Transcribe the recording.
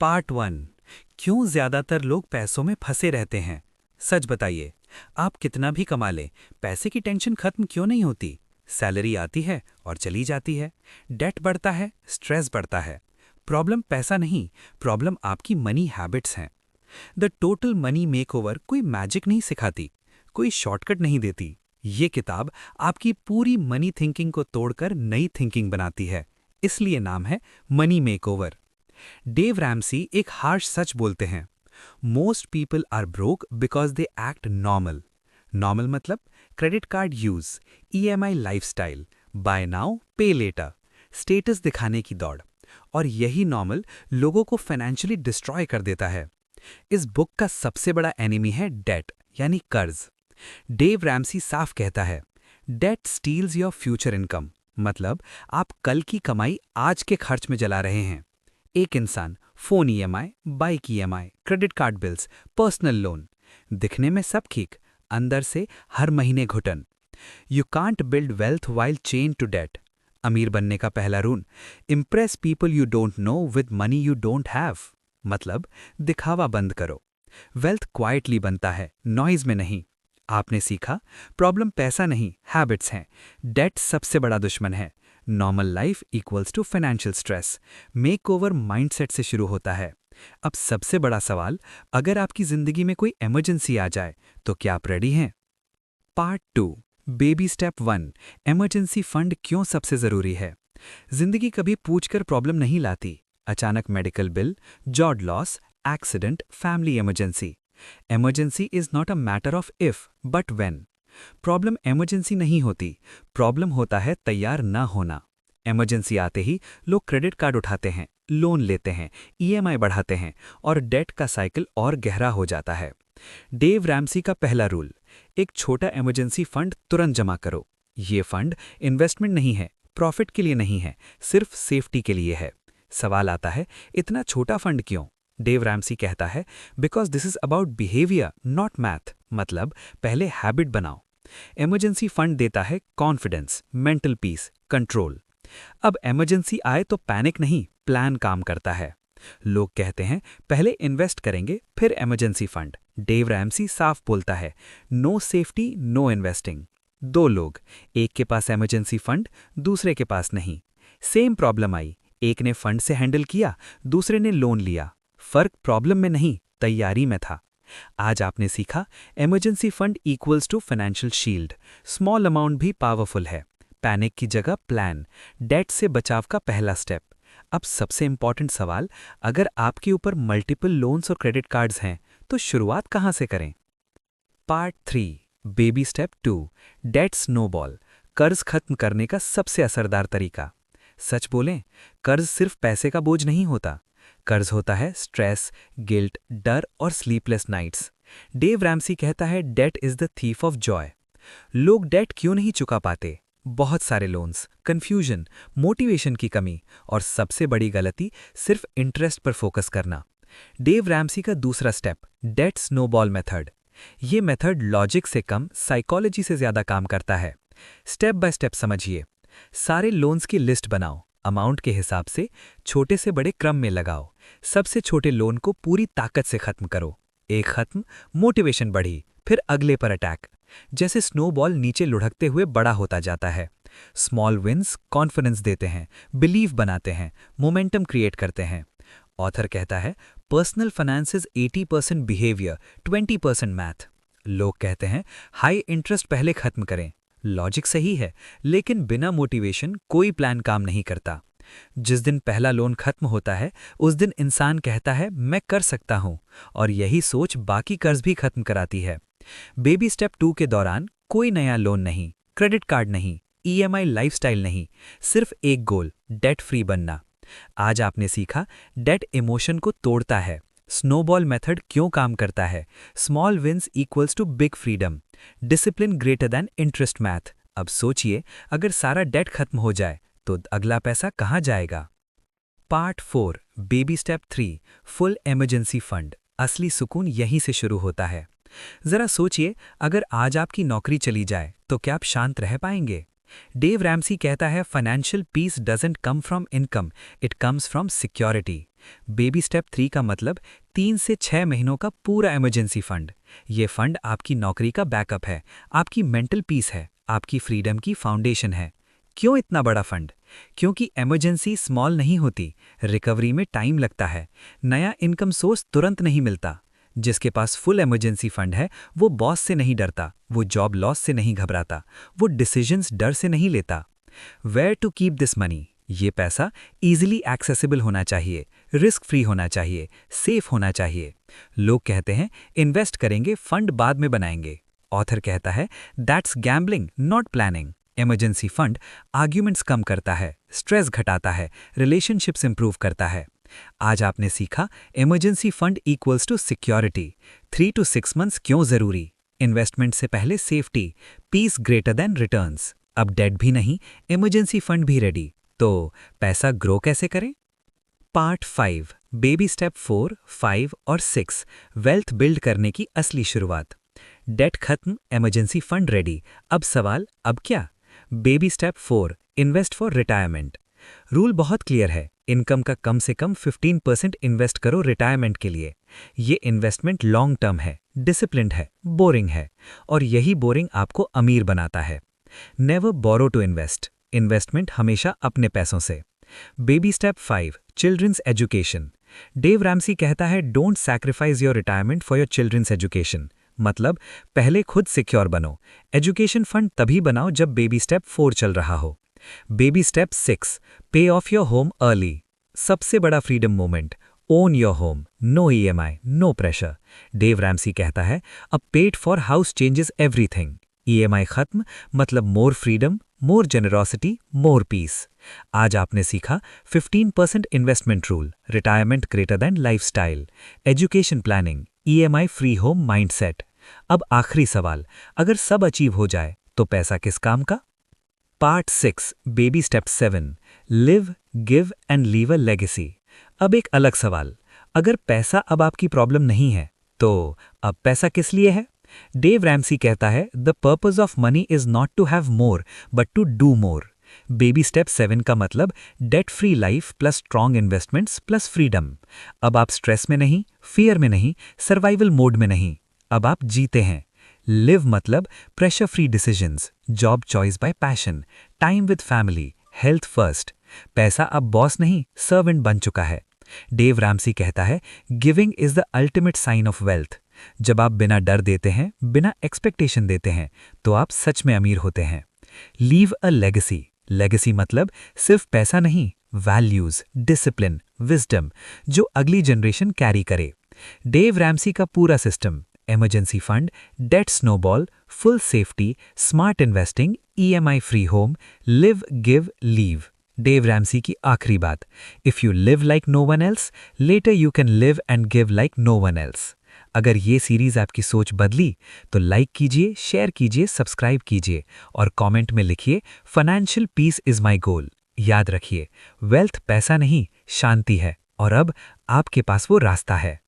Part 1। क्यों ज्यादातर लोग पैसों में फंसे रहते हैं? सच बताइए, आप कितना भी कमा लें, पैसे की टेंशन खत्म क्यों नहीं होती? सैलरी आती है और चली जाती है, डेट बढ़ता है, स्ट्रेस बढ़ता है। प्रॉब्लम पैसा नहीं, प्रॉब्लम आपकी मनी हैबिट्स हैं। द टोटल मनी मेकओवर कोई मैजिक नहीं सिखाती, कोई शॉर्टकट नहीं देती। ये किताब आपकी पूरी मनी थिंकिंग को तोड़कर नई थिंकिंग बनाती है। इसलिए नाम है मनी मेकओवर। डेव रैमसी एक हार्श सच बोलते हैं। Most people are broke because they act normal. Normal मतलब credit card use, EMI lifestyle, buy now pay later, status दिखाने की दौड़। और यही नॉर्मल लोगों को फाइनेंशियली डिस्ट्रॉय कर देता है। इस बुक का सबसे बड़ा एनिमी है डेट, यानी कर्ज। डेव रैमसी साफ कहता है, debt steals your future income. मतलब आप कल की कमाई आज के खर्च में जला रहे हैं। एक इंसान, phone EMI, bike EMI, credit card bills, personal loan. दिखने में सब ठीक, अंदर से हर महीने घुटन। You can't build wealth while chain to debt. अमीर बनने का पहला rule, impress people you don't know with money you don't have. मतलब दिखावा बंद करो। वेल्थ क्वाइटली बनता है, नॉइज में नहीं। आपने सीखा, प्रॉब्लम पैसा नहीं, हैबिट्स हैं। डेट सबसे बड़ा दुश्मन है। Normal life equals to financial stress. Makeover mindset से शुरू होता है। अब सबसे बड़ा सवाल, अगर आपकी जिंदगी में कोई इमरजेंसी आ जाए तो क्या आप रेडी हैं? Part 2। Baby step 1। Emergency fund क्यों सबसे जरूरी है? जिंदगी कभी पूछकर प्रॉब्लम नहीं लाती। अचानक medical bill, job loss, accident, family emergency. Emergency is not a matter of if but when. Problem emergency नहीं होती, प्रॉब्लम होता है तैयार ना होना। इमरजेंसी आते ही लोग क्रेडिट कार्ड उठाते हैं, लोन लेते हैं, ईएमआई बढ़ाते हैं और डेट का साइकिल और गहरा हो जाता है। डेव रैमसी का पहला रूल, एक छोटा इमरजेंसी फंड तुरंत जमा करो। ये फंड इन्वेस्टमेंट नहीं है, प्रॉफिट के लिए नहीं है, सिर्फ सेफ्टी के लिए है। सवाल आता है, इतना छोटा फंड क्यों? डेव रैमसी कहता है, because this is about behaviour not math. मतलब पहले हैबिट बनाओ। इमरजेंसी फंड देता है कॉन्फिडेंस, मेंटल पीस, कंट्रोल। अब इमरजेंसी आए तो पैनिक नहीं, प्लान काम करता है। लोग कहते हैं पहले इन्वेस्ट करेंगे फिर इमरजेंसी फंड। डेव रैमसी साफ बोलता है, नो सेफ्टी नो इन्वेस्टिंग। दो लोग, एक के पास इमरजेंसी फंड, दूसरे के पास नहीं। सेम प्रॉब्लम आई, एक ने फंड से हैंडल किया, दूसरे ने लोन लिया। फर्क प्रॉब्लम में नहीं, तैयारी में था। आज आपने सीखा, emergency fund equals to financial shield. Small amount भी पावरफुल है। पैनिक की जगह प्लान, डेट से बचाव का पहला स्टेप। अब सबसे इंपॉर्टेंट सवाल, अगर आपके ऊपर मल्टीपल लोन्स और क्रेडिट कार्ड्स हैं तो शुरुआत कहां से करें? Part 3। Baby step 2। Debt snowball, कर्ज खत्म करने का सबसे असरदार तरीका। सच बोलें, कर्ज सिर्फ पैसे का बोझ नहीं होता। कर्ज होता है स्ट्रेस, गिल्ट, डर और स्लीपलेस नाइट्स। डेव रैमसी कहता है, debt is the thief of joy. लोग डेट क्यों नहीं चुका पाते? बहुत सारे लोन्स, कंफ्यूजन, मोटिवेशन की कमी और सबसे बड़ी गलती, सिर्फ इंटरेस्ट पर फोकस करना। डेव रैमसी का दूसरा स्टेप, डेट स्नोबॉल मेथड। ये मेथड लॉजिक से कम साइकोलॉजी से ज्यादा काम करता है। स्टेप बाय स्टेप समझिए। सारे लोन्स की लिस्ट बनाओ, अमाउंट के हिसाब से छोटे से बड़े क्रम में लगाओ। सबसे छोटे लोन को पूरी ताकत से खत्म करो। एक खत्म, मोटिवेशन बढ़ी, फिर अगले पर अटैक। जैसे स्नोबॉल नीचे लुढ़कते हुए बड़ा होता जाता है। स्मॉल विंस कॉन्फिडेंस देते हैं, बिलीव बनाते हैं, मोमेंटम क्रिएट करते हैं। ऑथर कहता है, personal finance is 80% behaviour, 20% math. लोग कहते हैं हाई इंटरेस्ट पहले खत्म करें। लॉजिक सही है, लेकिन बिना मोटिवेशन कोई प्लान काम नहीं करता। जिस दिन पहला लोन खत्म होता है उस दिन इंसान कहता है मैं कर सकता हूं, और यही सोच बाकी कर्ज भी खत्म कराती है। बेबी स्टेप 2 के दौरान कोई नया लोन नहीं, क्रेडिट कार्ड नहीं, ईएमआई लाइफस्टाइल नहीं, सिर्फ एक गोल, डेट फ्री बनना। आज आपने सीखा, डेट इमोशन को तोड़ता है। स्नोबॉल मेथड क्यों काम करता है? Small wins equals to big freedom, discipline greater than interest math. अब सोचिए, अगर सारा डेट खत्म हो जाए तो अगला पैसा कहां जाएगा? Part 4। Baby step 3। Full emergency fund. असली सुकून यहीं से शुरू होता है। जरा सोचिए, अगर आज आपकी नौकरी चली जाए तो क्या आप शांत रह पाएंगे? डेव रैमसी कहता है, financial peace doesn't come from income, it comes from security. Baby step 3 का मतलब 3 से 6 महीनों का पूरा इमरजेंसी फंड। ये फंड आपकी नौकरी का बैकअप है, आपकी मेंटल पीस है, आपकी फ्रीडम की फाउंडेशन है। क्यों इतना बड़ा फंड? क्योंकि इमरजेंसी स्मॉल नहीं होती, रिकवरी में टाइम लगता है, नया इनकम सोर्स तुरंत नहीं मिलता। जिसके पास फुल इमरजेंसी फंड है, वो बॉस से नहीं डरता, वो जॉब लॉस से नहीं घबराता, वो डिसीजंस डर से नहीं लेता। Where to keep this money? ये पैसा इजीली एक्सेसिबल होना चाहिए, रिस्क फ्री होना चाहिए, सेफ होना चाहिए। लोग कहते हैं इन्वेस्ट करेंगे, फंड बाद में बनाएंगे। ऑथर कहता है that's gambling not planning. Emergency fund arguments कम करता है, स्ट्रेस घटाता है, रिलेशनशिप्स इंप्रूव करता है। आज आपने सीखा emergency fund equals to security. 3 to 6 months क्यों जरूरी? इन्वेस्टमेंट से पहले safety, peace greater than returns. अब डेट भी नहीं, इमरजेंसी फंड भी रेडी। तो पैसा ग्रो कैसे करें? पार्ट 5, बेबी स्टेप 4, 5 और 6, वेल्थ बिल्ड करने की असली शुरुआत। डेट खत्म, इमरजेंसी फंड रेडी। अब सवाल, अब क्या? Baby step 4, invest for retirement. Rule बहुत क्लियर है, इनकम का कम से कम 15% इन्वेस्ट करो रिटायरमेंट के लिए। ये इन्वेस्टमेंट लॉन्ग टर्म है, डिसिप्लिन्ड है, बोरिंग है, और यही बोरिंग आपको अमीर बनाता है। Never borrow to invest. Investment हमेशा अपने पैसों से। Baby step 5, children's education. Dave Ramsey कहता है don't sacrifice your retirement for your children's education. मतलब पहले खुद सिक्योर बनो। एजुकेशन फंड तभी बनाओ जब बेबी स्टेप 4 चल रहा हो। बेबी स्टेप 6, पे ऑफ योर होम अर्ली। सबसे बड़ा freedom moment, own your home, no EMI, no pressure. Dave Ramsey कहता है a paid for house changes everything. EMI खत्म मतलब more freedom, more generosity, more peace. आज आपने सीखा 15% investment rule, retirement greater than lifestyle, education planning, EMI free home mindset. अब आखिरी सवाल, अगर सब अचीव हो जाए तो पैसा किस काम का? Part 6, baby step 7, live, give and leave a legacy. अब एक अलग सवाल, अगर पैसा अब आपकी प्रॉब्लम नहीं है तो अब पैसा किस लिए है? डेव रैमसी कहता है the purpose of money is not to have more but to do more. Baby step 7 का मतलब debt free life plus strong investments plus freedom. अब आप स्ट्रेस में नहीं, फियर में नहीं, सर्वाइवल मोड में नहीं, अब आप जीते हैं। लिव मतलब pressure free decisions, job choice bye passion, time with family, health first. पैसा अब बॉस नहीं, सर्वेंट बन चुका है। डेव रैमसी कहता है giving is the ultimate sign of wealth. जब आप बिना डर देते हैं, बिना एक्सपेक्टेशन देते हैं, तो आप सच में अमीर होते हैं। Leave a legacy. लेगेसी मतलब सिर्फ पैसा नहीं, वैल्यूज, डिसिप्लिन, विजडम, जो अगली जनरेशन कैरी करे। डेव रैमसी का पूरा system, emergency fund, debt snowball, full safety, smart investing, EMI free home, live, give, leave. Dave Ramsey की आखिरी बात, if you live like no one else, later you can live and give like no one else. अगर ये series आपकी सोच बदली तो like कीजिए, शेयर कीजिए, सब्सक्राइब कीजिए और कमेंट में लिखिए financial peace is my goal. याद रखिए, वेल्थ पैसा नहीं, शांति है, और अब आपके पास वो रास्ता है।